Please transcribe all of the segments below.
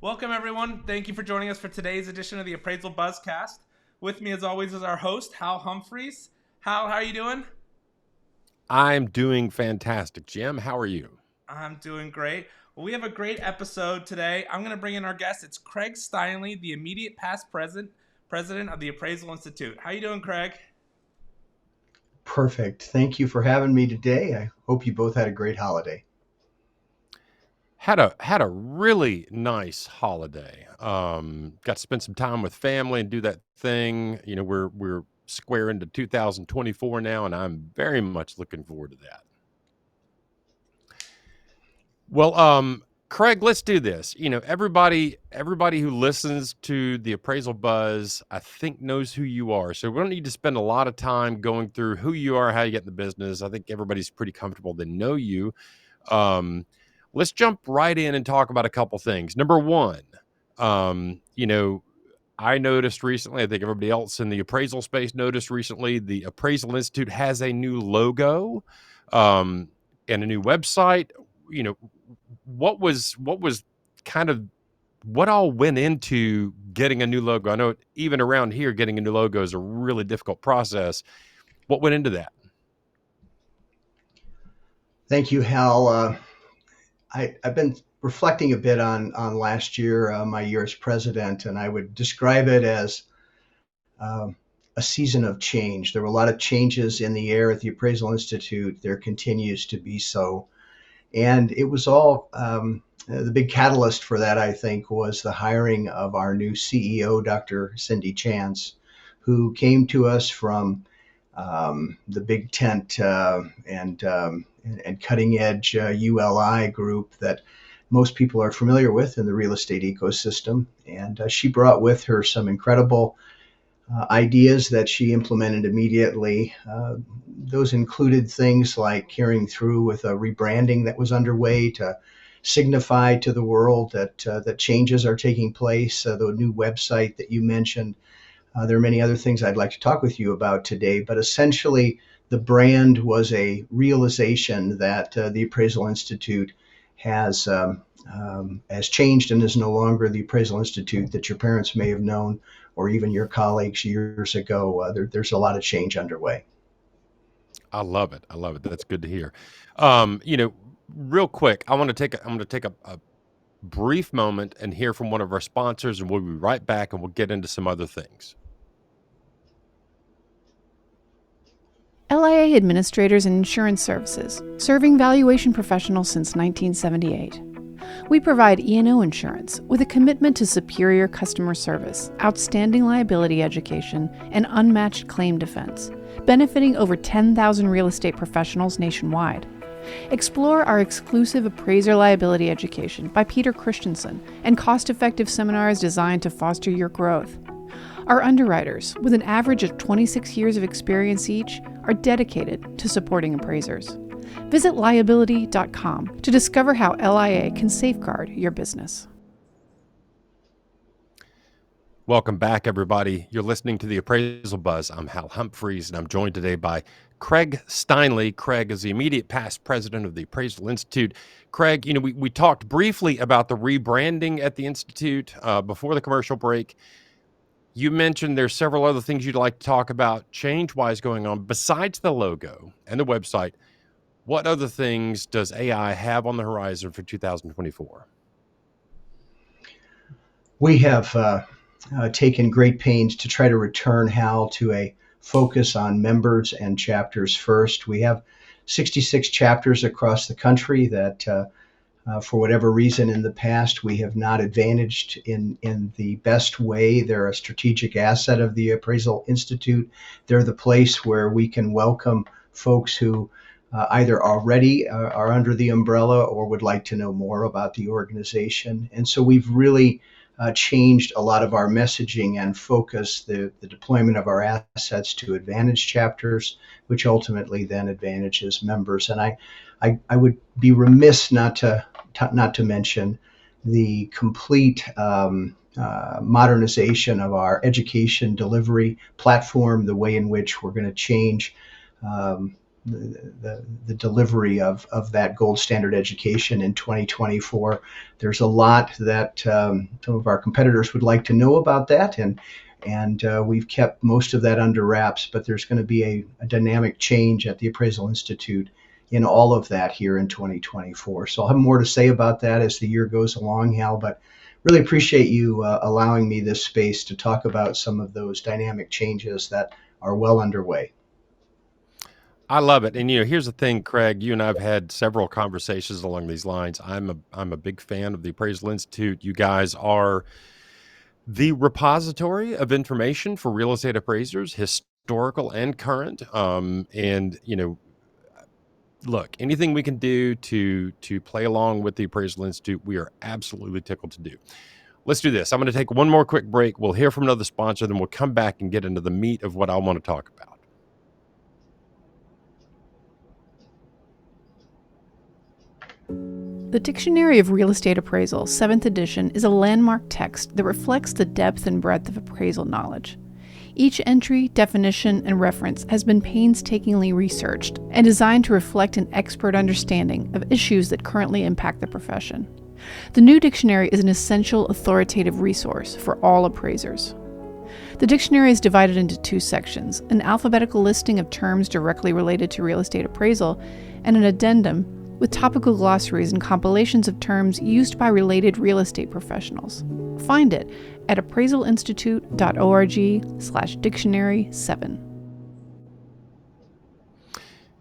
Welcome, everyone. Thank you for joining us for today's edition of the Appraisal Buzzcast. With me, as always, is our host, Hal Humphreys. Hal, how are you doing? I'm doing fantastic. Jim, how are you? I'm doing great. Well, we have a great episode today. I'm going to bring in our guest. It's Craig Steinley, the immediate past president of the Appraisal Institute. How you doing, Craig? Perfect. Thank you for having me today. I hope you both had a great holiday. Had a really nice holiday. Got to spend some time with family and do that thing. You know, we're square into 2024 now, and I'm very much looking forward to that. Well, Craig, let's do this. You know, everybody who listens to the Appraisal Buzz, I think knows who you are. So we don't need to spend a lot of time going through who you are, how you get in the business. I think everybody's pretty comfortable. They know you. Let's jump right in and talk about a couple things. Number one, you know, I noticed recently, I think everybody else in the appraisal space noticed recently, the Appraisal Institute has a new logo and a new website. You know, what was kind of what all went into getting a new logo? I know even around here, getting a new logo is a really difficult process. What went into that? Thank you, Hal. I've been reflecting a bit on last year, my year as president, and I would describe it as a season of change. There were a lot of changes in the air at the Appraisal Institute. There continues to be so. And it was all the big catalyst for that, I think, was the hiring of our new CEO, Dr. Cindy Chance, who came to us from the big tent and cutting edge ULI group that most people are familiar with in the real estate ecosystem. And she brought with her some incredible ideas that she implemented immediately. Those included things like carrying through with a rebranding that was underway to signify to the world that changes are taking place, the new website that you mentioned. There are many other things I'd like to talk with you about today, but essentially the brand was a realization that the Appraisal Institute has changed and is no longer the Appraisal Institute that your parents may have known or even your colleagues years ago. There's a lot of change underway. I love it. I love it. That's good to hear. You know, real quick, I'm going to take a brief moment and hear from one of our sponsors, and we'll be right back, and we'll get into some other things. LIA Administrators and Insurance Services, serving valuation professionals since 1978. We provide E&O insurance with a commitment to superior customer service, outstanding liability education, and unmatched claim defense, benefiting over 10,000 real estate professionals nationwide. Explore our exclusive appraiser liability education by Peter Christensen and cost-effective seminars designed to foster your growth. Our underwriters, with an average of 26 years of experience each, are dedicated to supporting appraisers. Visit liability.com to discover how LIA can safeguard your business. Welcome back, everybody. You're listening to the Appraisal Buzz. I'm Hal Humphreys, and I'm joined today by Craig Steinley. Craig is the immediate past president of the Appraisal Institute. Craig, you know, we talked briefly about the rebranding at the Institute before the commercial break. You mentioned there's several other things you'd like to talk about change-wise going on. Besides the logo and the website, what other things does AI have on the horizon for 2024? We have taken great pains to try to return Hal to a focus on members and chapters first. We have 66 chapters across the country that for whatever reason in the past we have not advantaged in the best way. They're a strategic asset of the Appraisal Institute. They're the place where we can welcome folks who either already are under the umbrella or would like to know more about the organization. And so we've really changed a lot of our messaging and focus the deployment of our assets to advantage chapters, which ultimately then advantages members. And I would be remiss not to mention the complete modernization of our education delivery platform, the way in which we're going to change the delivery of that gold standard education in 2024. There's a lot that some of our competitors would like to know about that, and we've kept most of that under wraps, but there's going to be a dynamic change at the Appraisal Institute in all of that here in 2024. So I'll have more to say about that as the year goes along, Hal, but really appreciate you allowing me this space to talk about some of those dynamic changes that are well underway. I love it. And here's the thing, Craig, you and I've had several conversations along these lines. I'm a big fan of the Appraisal Institute. You guys are the repository of information for real estate appraisers, historical and current. And look, anything we can do to play along with the Appraisal Institute, we are absolutely tickled to do. Let's do this. I'm going to take one more quick break. We'll hear from another sponsor, then we'll come back and get into the meat of what I want to talk about. The Dictionary of Real Estate Appraisal, 7th edition, is a landmark text that reflects the depth and breadth of appraisal knowledge. Each entry, definition, and reference has been painstakingly researched and designed to reflect an expert understanding of issues that currently impact the profession. The new dictionary is an essential authoritative resource for all appraisers. The dictionary is divided into 2 sections, an alphabetical listing of terms directly related to real estate appraisal, and an addendum with topical glossaries and compilations of terms used by related real estate professionals. Find it at appraisalinstitute.org/dictionary7.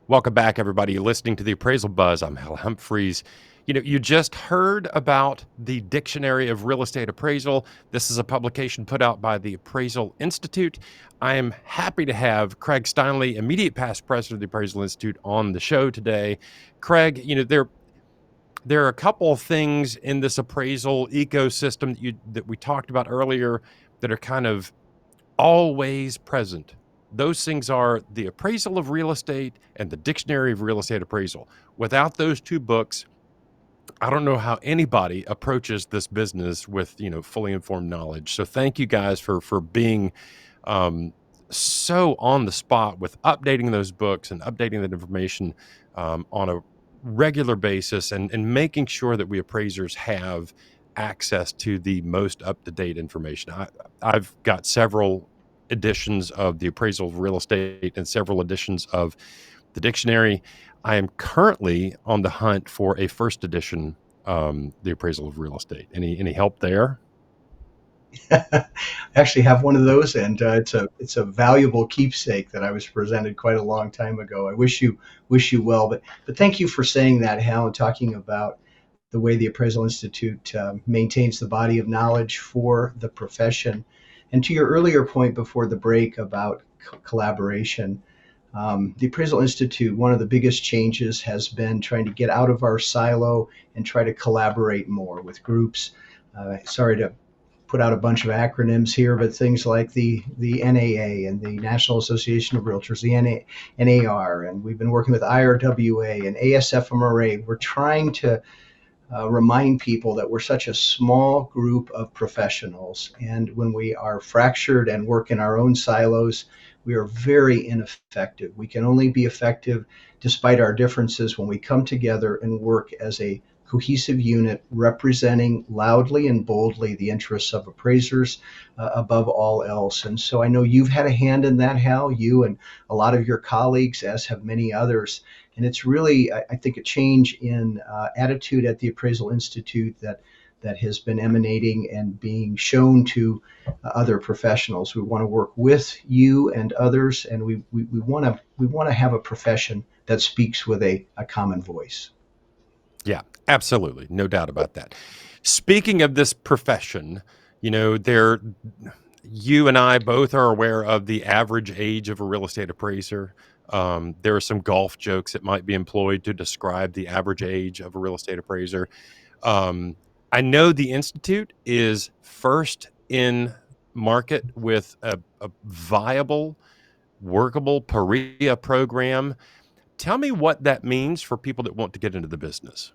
Welcome back, everybody. You're listening to the Appraisal Buzz. I'm Hal Humphreys. You just heard about the Dictionary of Real Estate Appraisal. This is a publication put out by the Appraisal Institute. I am happy to have Craig Steinley, immediate past president of the Appraisal Institute, on the show today. Craig, there are a couple of things in this appraisal ecosystem that we talked about earlier that are kind of always present. Those things are the Appraisal of Real Estate and the Dictionary of Real Estate Appraisal. Without those 2 books, I don't know how anybody approaches this business with, fully informed knowledge. So thank you guys for being so on the spot with updating those books and updating that information on a regular basis and making sure that we appraisers have access to the most up-to-date information. I've got several editions of the Appraisal of Real Estate and several editions of the dictionary. I am currently on the hunt for a first edition, the Appraisal of Real Estate. Any help there? I actually have one of those, and it's a valuable keepsake that I was presented quite a long time ago. I wish you well, but thank you for saying that, Hal, and talking about the way the Appraisal Institute maintains the body of knowledge for the profession. And to your earlier point before the break about collaboration, the Appraisal Institute, one of the biggest changes has been trying to get out of our silo and try to collaborate more with groups. Sorry to put out a bunch of acronyms here, but things like the NAA and the National Association of Realtors, the NAR, and we've been working with IRWA and ASFMRA. We're trying to remind people that we're such a small group of professionals, and when we are fractured and work in our own silos, we are very ineffective. We can only be effective despite our differences when we come together and work as a cohesive unit representing loudly and boldly the interests of appraisers above all else. And so I know you've had a hand in that, Hal, you and a lot of your colleagues, as have many others. And it's really, I think, a change in attitude at the Appraisal Institute that has been emanating and being shown to other professionals. We want to work with you and others, and we want to have a profession that speaks with a common voice. Yeah, absolutely. No doubt about that. Speaking of this profession, you and I both are aware of the average age of a real estate appraiser. There are some golf jokes that might be employed to describe the average age of a real estate appraiser. I know the Institute is first in market with a viable, workable PAREA program. Tell me what that means for people that want to get into the business.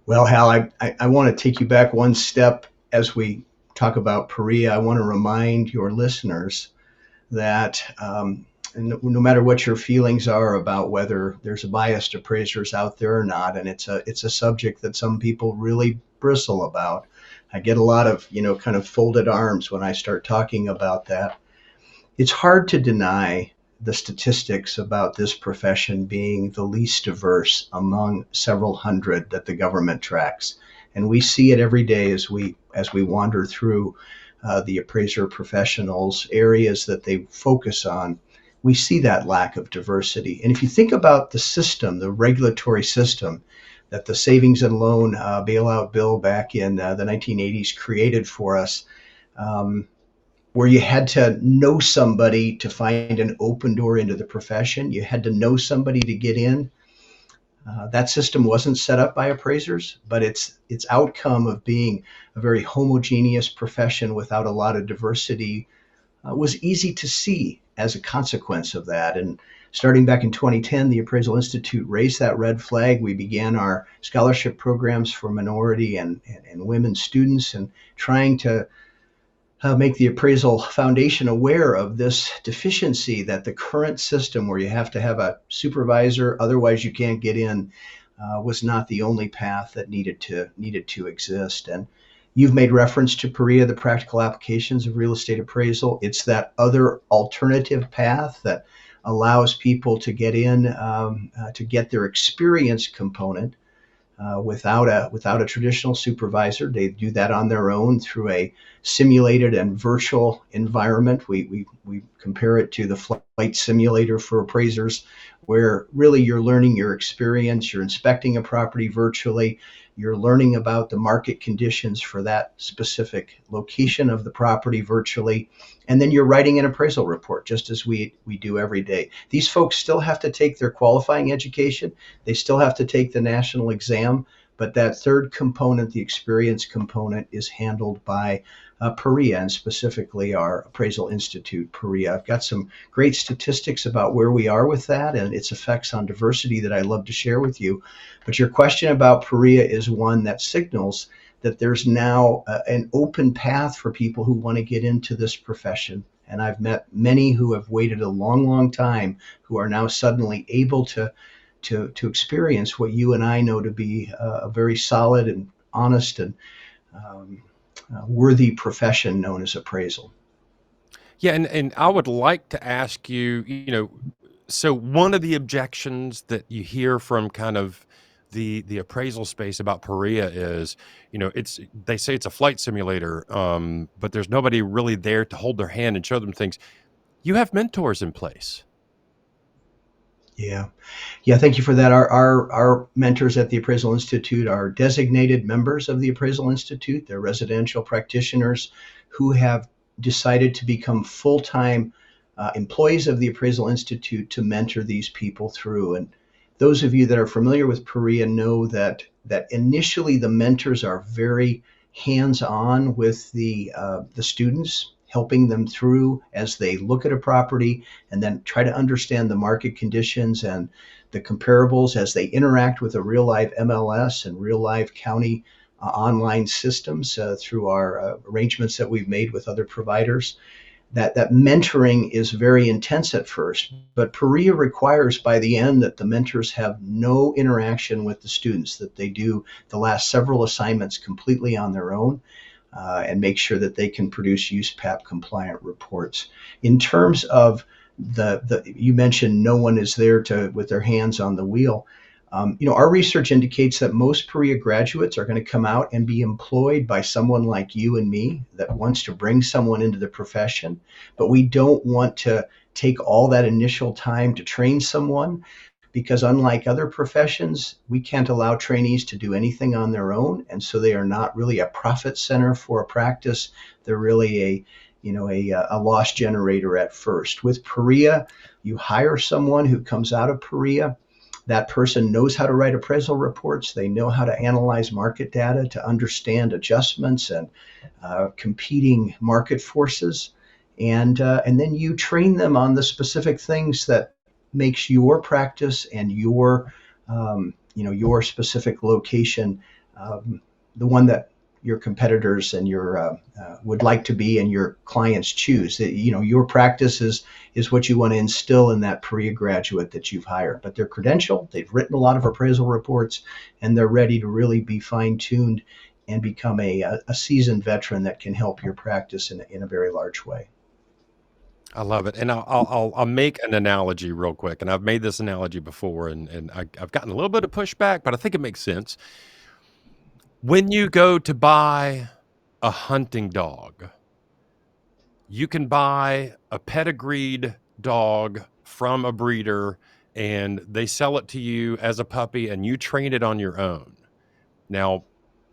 Well, Hal, I want to take you back one step as we talk about PAREA. I want to remind your listeners that no matter what your feelings are about whether there's biased appraisers out there or not, and it's a subject that some people really bristle about. I get a lot of, kind of folded arms when I start talking about that. It's hard to deny the statistics about this profession being the least diverse among several hundred that the government tracks. And we see it every day as we wander through the appraiser professionals, areas that they focus on. We see that lack of diversity. And if you think about the system, the regulatory system that the savings and loan bailout bill back in the 1980s created for us, where you had to know somebody to find an open door into the profession, you had to know somebody to get in. That system wasn't set up by appraisers, but its outcome of being a very homogeneous profession without a lot of diversity was easy to see as a consequence of that. And starting back in 2010, the Appraisal Institute raised that red flag. We began our scholarship programs for minority and women students, and trying to make the Appraisal Foundation aware of this deficiency, that the current system where you have to have a supervisor, otherwise you can't get in, was not the only path that needed to exist. And you've made reference to PAREA, the practical applications of real estate appraisal. It's that other alternative path that allows people to get in, to get their experience component without a traditional supervisor. They do that on their own through a simulated and virtual environment. We compare it to the flight simulator for appraisers, where really you're learning your experience, you're inspecting a property virtually, you're learning about the market conditions for that specific location of the property virtually, and then you're writing an appraisal report, just as we do every day. These folks still have to take their qualifying education, they still have to take the national exam, but that third component, the experience component, is handled by PAREA, and specifically our Appraisal Institute, PAREA. I've got some great statistics about where we are with that and its effects on diversity that I'd love to share with you. But your question about PAREA is one that signals that there's now an open path for people who want to get into this profession. And I've met many who have waited a long, long time, who are now suddenly able to experience what you and I know to be a very solid and honest and worthy profession known as appraisal. Yeah, and I would like to ask you, so one of the objections that you hear from kind of the appraisal space about PAREA is, they say it's a flight simulator, but there's nobody really there to hold their hand and show them things. You have mentors in place. Yeah, thank you for that. Our mentors at the Appraisal Institute are designated members of the Appraisal Institute. They're residential practitioners who have decided to become full-time employees of the Appraisal Institute to mentor these people through. And those of you that are familiar with PAREA know that initially the mentors are very hands-on with the students, helping them through as they look at a property and then try to understand the market conditions and the comparables as they interact with a real live MLS and real live county online systems through our arrangements that we've made with other providers. That mentoring is very intense at first, but PAREA requires by the end that the mentors have no interaction with the students, that they do the last several assignments completely on their own. And make sure that they can produce USPAP compliant reports. In terms of you mentioned no one is there with their hands on the wheel. Our research indicates that most PAREA graduates are going to come out and be employed by someone like you and me that wants to bring someone into the profession, but we don't want to take all that initial time to train someone, because unlike other professions, we can't allow trainees to do anything on their own. And so they are not really a profit center for a practice. They're really a loss generator at first. With PAREA, you hire someone who comes out of PAREA. That person knows how to write appraisal reports. They know how to analyze market data to understand adjustments and competing market forces. And then you train them on the specific things that makes your practice and your specific location the one that your competitors and your would like to be, and your clients choose. That, your practice is what you want to instill in that PAREA graduate that you've hired. But they're credentialed, they've written a lot of appraisal reports, and they're ready to really be fine-tuned and become a seasoned veteran that can help your practice in a very large way. I love it. And I'll make an analogy real quick. And I've made this analogy before, and I've gotten a little bit of pushback, but I think it makes sense. When you go to buy a hunting dog, you can buy a pedigreed dog from a breeder, and they sell it to you as a puppy, and you train it on your own. Now,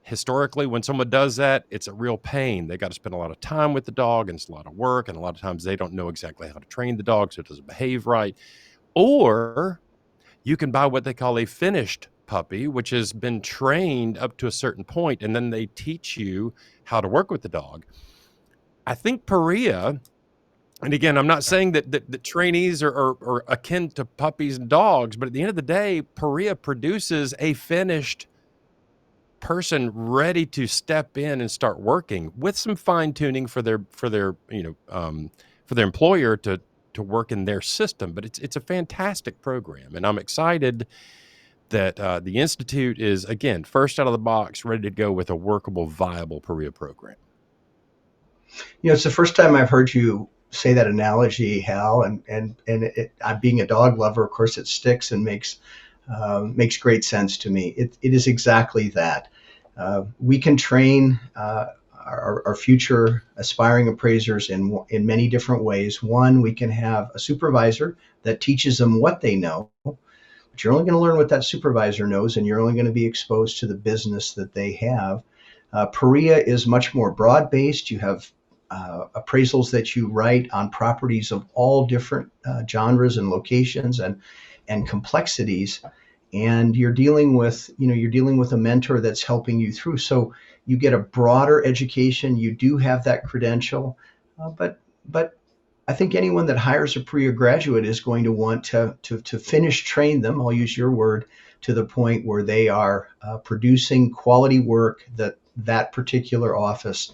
historically, when someone does that, it's a real pain. They got to spend a lot of time with the dog, and it's a lot of work, and a lot of times they don't know exactly how to train the dog, so it doesn't behave right. Or you can buy what they call a finished puppy, which has been trained up to a certain point, and then they teach you how to work with the dog. I think PAREA, and again, I'm not saying that trainees are akin to puppies and dogs, but at the end of the day, PAREA produces a finished person ready to step in and start working with some fine tuning for their employer to work in their system. But it's a fantastic program, and I'm excited that the Institute is, again, first out of the box, ready to go with a workable, viable PAREA program. It's the first time I've heard you say that analogy, Hal, and I'm being a dog lover, of course, it sticks and makes great sense to me. It is exactly that. We can train our future aspiring appraisers in many different ways. One, we can have a supervisor that teaches them what they know, but you're only going to learn what that supervisor knows, and you're only going to be exposed to the business that they have. PAREA is much more broad-based. You have appraisals that you write on properties of all different genres and locations and complexities, and you're dealing with a mentor that's helping you through. So you get a broader education. You do have that credential, but I think anyone that hires a PAREA graduate is going to want to finish train them. I'll use your word, to the point where they are producing quality work that particular office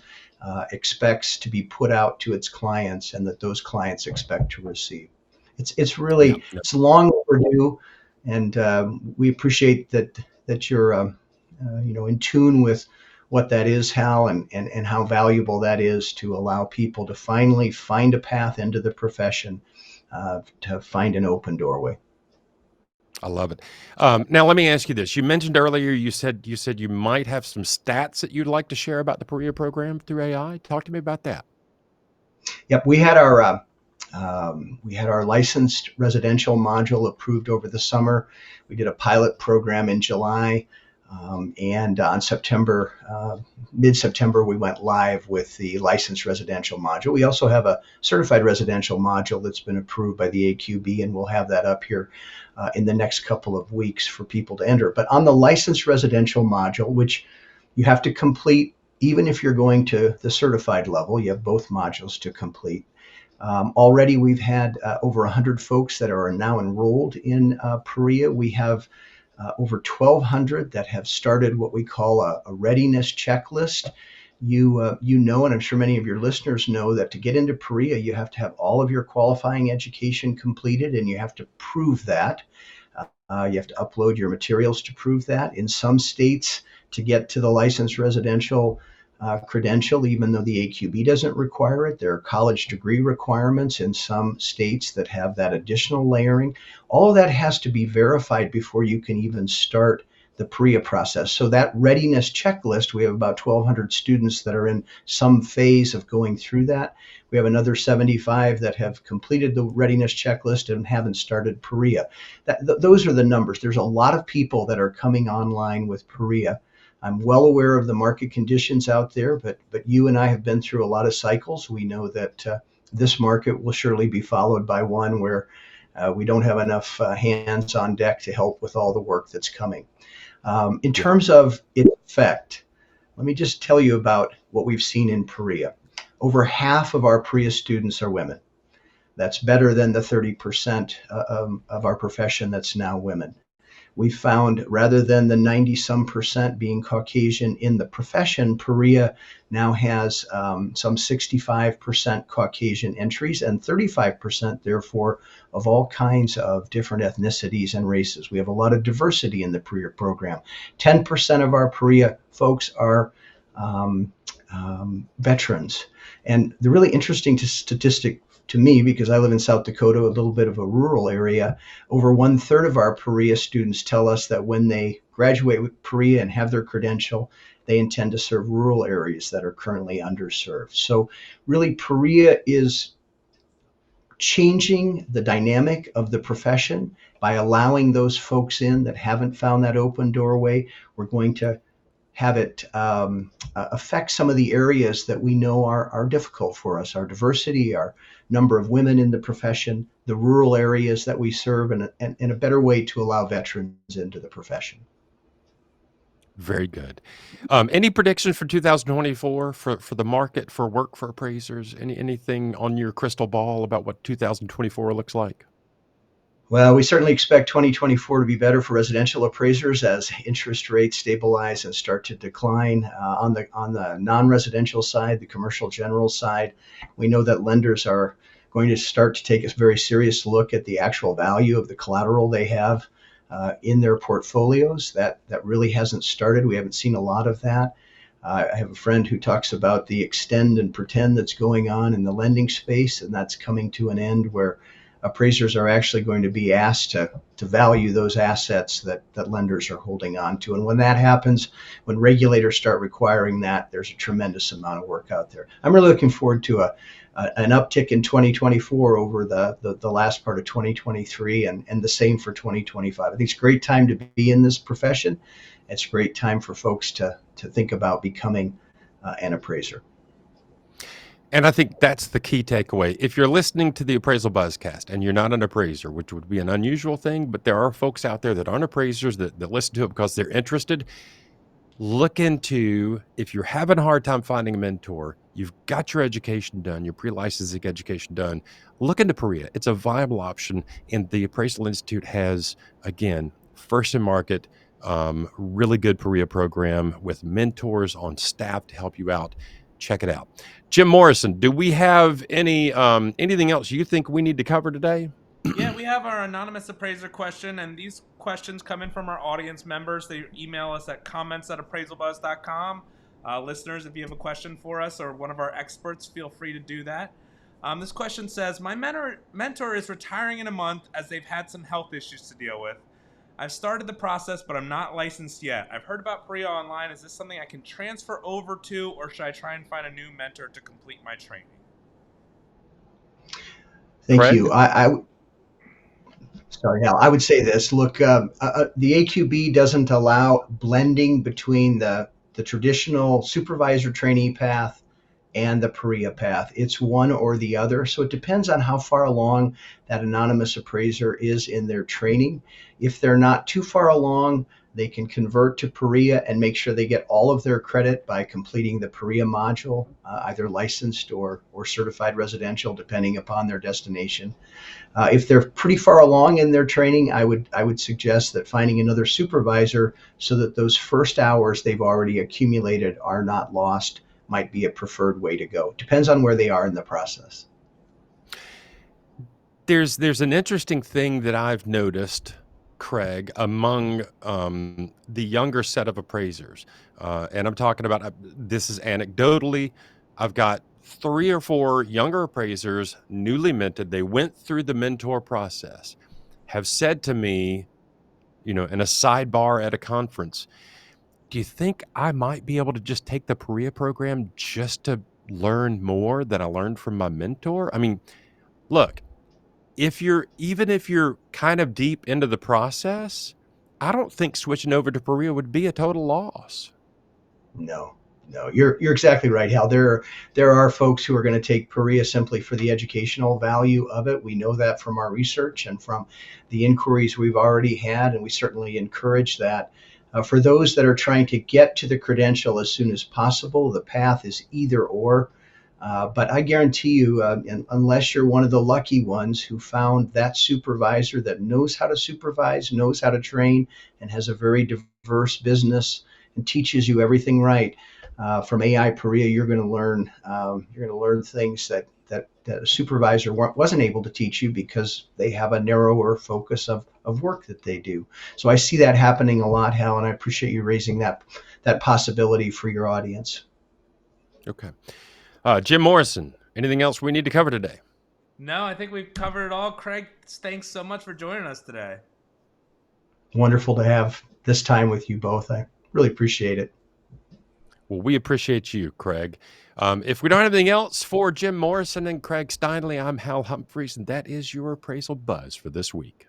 expects to be put out to its clients, and that those clients expect to receive. It's really it's long overdue, and we appreciate that you're in tune with what that is, Hal, and how valuable that is to allow people to finally find a path into the profession, to find an open doorway. I love it. Now, let me ask you this. You mentioned earlier, you said you might have some stats that you'd like to share about the PAREA program through AI. Talk to me about that. Yep, we had our licensed residential module approved over the summer. We did a pilot program in July, and on mid-September, we went live with the licensed residential module. We also have a certified residential module that's been approved by the AQB, and we'll have that up here in the next couple of weeks for people to enter. But on the licensed residential module, which you have to complete, even if you're going to the certified level, you have both modules to complete. Already we've had over 100 folks that are now enrolled in PAREA. We have over 1,200 that have started what we call a readiness checklist. You know, and I'm sure many of your listeners know, that to get into PAREA, you have to have all of your qualifying education completed, and you have to prove that. You have to upload your materials to prove that. In some states, to get to the licensed residential credential, even though the AQB doesn't require it, there are college degree requirements in some states that have that additional layering. All of that has to be verified before you can even start the PAREA process. So that readiness checklist, we have about 1,200 students that are in some phase of going through that. We have another 75 that have completed the readiness checklist and haven't started PAREA. Those are the numbers. There's a lot of people that are coming online with PAREA. I'm well aware of the market conditions out there, but you and I have been through a lot of cycles. We know that this market will surely be followed by one where we don't have enough hands on deck to help with all the work that's coming. In terms of its effect, let me just tell you about what we've seen in PAREA. Over half of our PAREA students are women. That's better than the 30% of our profession that's now women. We found rather than the 90-some% being Caucasian in the profession, PAREA now has some 65% Caucasian entries and 35%, therefore, of all kinds of different ethnicities and races. We have a lot of diversity in the PAREA program. 10% of our PAREA folks are veterans. And the really interesting statistic to me, because I live in South Dakota, a little bit of a rural area, over 1/3 of our PAREA students tell us that when they graduate with PAREA and have their credential, they intend to serve rural areas that are currently underserved. So really, PAREA is changing the dynamic of the profession by allowing those folks in that haven't found that open doorway. We're going to have it affect some of the areas that we know are difficult for us, our diversity, our number of women in the profession, the rural areas that we serve, and a better way to allow veterans into the profession. Very good. Any predictions for 2024 for the market for work for appraisers? Anything on your crystal ball about what 2024 looks like? Well, we certainly expect 2024 to be better for residential appraisers as interest rates stabilize and start to decline. On the non-residential side, the commercial general side, we know that lenders are going to start to take a very serious look at the actual value of the collateral they have in their portfolios. That really hasn't started. We haven't seen a lot of that. I have a friend who talks about the extend and pretend that's going on in the lending space, and that's coming to an end where appraisers are actually going to be asked to value those assets that lenders are holding on to. And when that happens, when regulators start requiring that, there's a tremendous amount of work out there. I'm really looking forward to an uptick in 2024 over the last part of 2023 and the same for 2025. I think it's a great time to be in this profession. It's a great time for folks to think about becoming an appraiser. And I think that's the key takeaway. If you're listening to the Appraisal Buzzcast and you're not an appraiser, which would be an unusual thing, but there are folks out there that aren't appraisers that listen to it because they're interested, look into, if you're having a hard time finding a mentor, you've got your education done, your pre-licensing education done, look into PAREA. It's a viable option. And the Appraisal Institute has, again, first in market, really good PAREA program with mentors on staff to help you out. Check it out. Jim Morrison, do we have anything else you think we need to cover today? Yeah, we have our anonymous appraiser question, and these questions come in from our audience members. They email us at comments@appraisalbuzz.com. Listeners, if you have a question for us or one of our experts, feel free to do that. This question says, my mentor is retiring in a month as they've had some health issues to deal with. I've started the process, but I'm not licensed yet. I've heard about PAREA online. Is this something I can transfer over to, or should I try and find a new mentor to complete my training? Thank Craig? you. Sorry, Hal. I would say this. Look, the AQB doesn't allow blending between the traditional supervisor trainee path and the PAREA path. It's one or the other. So it depends on how far along that anonymous appraiser is in their training. If they're not too far along, they can convert to PAREA and make sure they get all of their credit by completing the PAREA module, either licensed or certified residential, depending upon their destination. If they're pretty far along in their training, I would suggest that finding another supervisor so that those first hours they've already accumulated are not lost might be a preferred way to go. Depends on where they are in the process. There's an interesting thing that I've noticed, Craig, among the younger set of appraisers. And I'm talking about, this is anecdotally, I've got 3 or 4 younger appraisers, newly minted. They went through the mentor process, have said to me, in a sidebar at a conference, do you think I might be able to just take the PAREA program just to learn more than I learned from my mentor? I mean, look, even if you're kind of deep into the process, I don't think switching over to PAREA would be a total loss. No, you're exactly right, Hal. There are folks who are going to take PAREA simply for the educational value of it. We know that from our research and from the inquiries we've already had, and we certainly encourage that. For those that are trying to get to the credential as soon as possible, the path is either or. But I guarantee you, unless you're one of the lucky ones who found that supervisor that knows how to supervise, knows how to train, and has a very diverse business and teaches you everything right, from AI PAREA, you're going to learn. You're going to learn things that a supervisor wasn't able to teach you because they have a narrower focus of work that they do. So I see that happening a lot, Hal, and I appreciate you raising that possibility for your audience. Okay. Jim Morrison, anything else we need to cover today? No, I think we've covered it all. Craig, thanks so much for joining us today. Wonderful to have this time with you both. I really appreciate it. Well, we appreciate you, Craig. If we don't have anything else for Jim Morrison and Craig Steinley, I'm Hal Humphreys, and that is your Appraisal Buzz for this week.